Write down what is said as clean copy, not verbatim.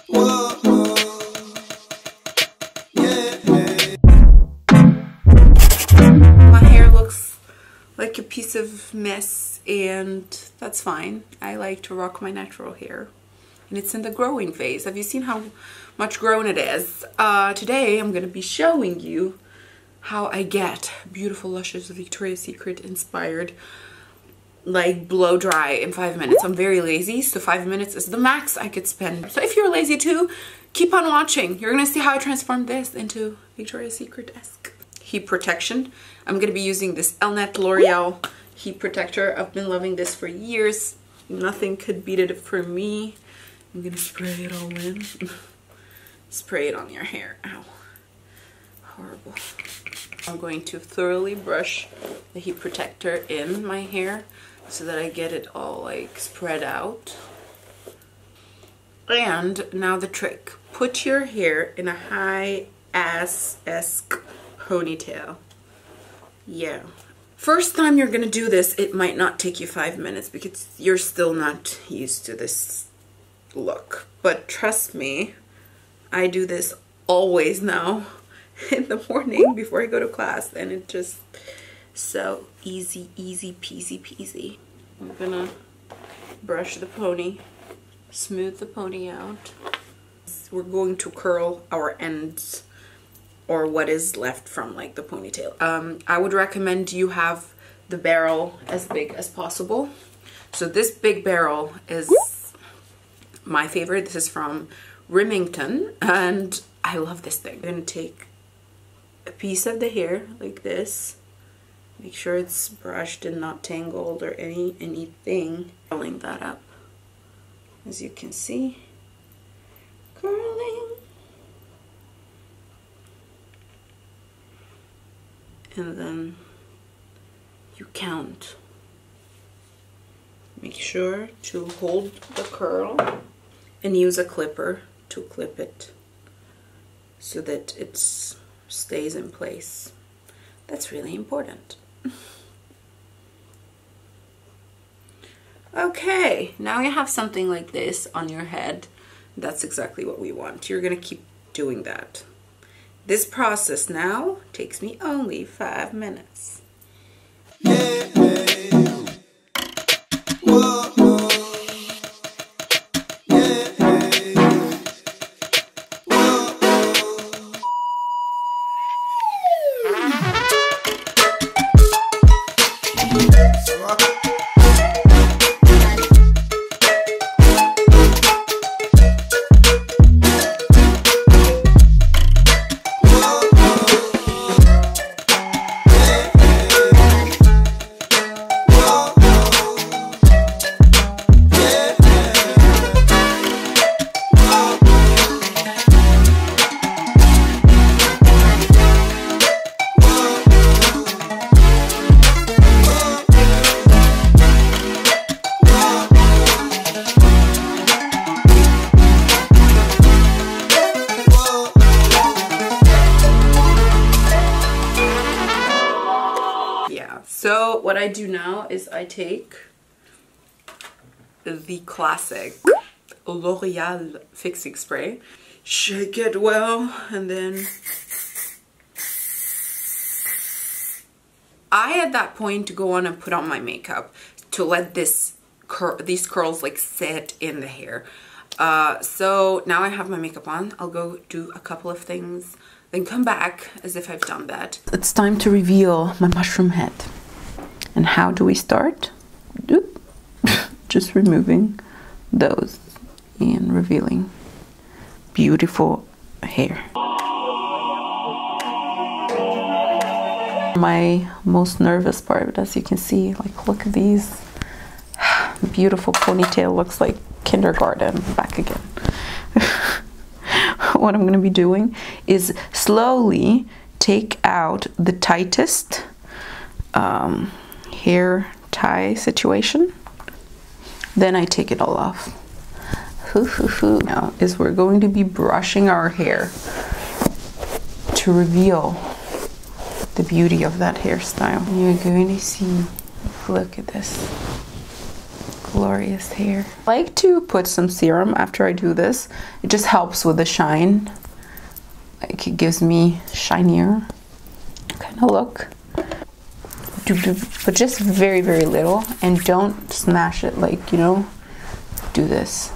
My hair looks like a piece of mess, and that's fine. I like to rock my natural hair, and it's in the growing phase. Have you seen how much grown it is? Today I'm gonna be showing you how I get beautiful, luscious, Victoria's Secret inspired, like blow dry in 5 minutes. I'm very lazy, so 5 minutes is the max I could spend. So if you're lazy too, keep on watching. You're gonna see how I transform this into Victoria's Secret-esque heat protection. I'm gonna be using this Elnet L'Oreal heat protector. I've been loving this for years. Nothing could beat it for me. I'm gonna spray it all in. Spray it on your hair. Ow. Horrible. I'm going to thoroughly brush the heat protector in my hair so that I get it all like spread out. And now the trick. Put your hair in a high ass-esque ponytail. Yeah. First time you're gonna do this, it might not take you 5 minutes because you're still not used to this look. But trust me, I do this always now in the morning before I go to class, and it just so easy peasy. I'm gonna brush the pony, smooth the pony out. We're going to curl our ends, or what is left from like the ponytail. I would recommend you have the barrel as big as possible. So this big barrel is my favorite. This is from Remington, and I love this thing. I'm gonna take a piece of the hair like this. Make sure it's brushed and not tangled or anything. Curling that up, as you can see. Curling. And then you count. Make sure to hold the curl and use a clipper to clip it so that it stays in place. That's really important. Okay, now you have something like this on your head. That's exactly what we want. You're gonna keep doing that. This process now takes me only 5 minutes. So what I do now is I take the classic L'Oreal fixing spray, shake it well, and then I at that point go on and put on my makeup to let these curls like sit in the hair. So now I have my makeup on. I'll go do a couple of things, then come back as if I've done that. It's time to reveal my mushroom head. And how do we start? Just removing those and revealing beautiful hair. My most nervous part, as you can see, like look at these. Beautiful ponytail, looks like kindergarten back again. What I'm gonna be doing is slowly take out the tightest hair tie situation. Then I take it all off. Now is we're going to be brushing our hair to reveal the beauty of that hairstyle. You're going to see, look at this glorious hair. I like to put some serum after I do this. It just helps with the shine. Like it gives me shinier kind of look. But just very, very little, and don't smash it, like, you know, do this.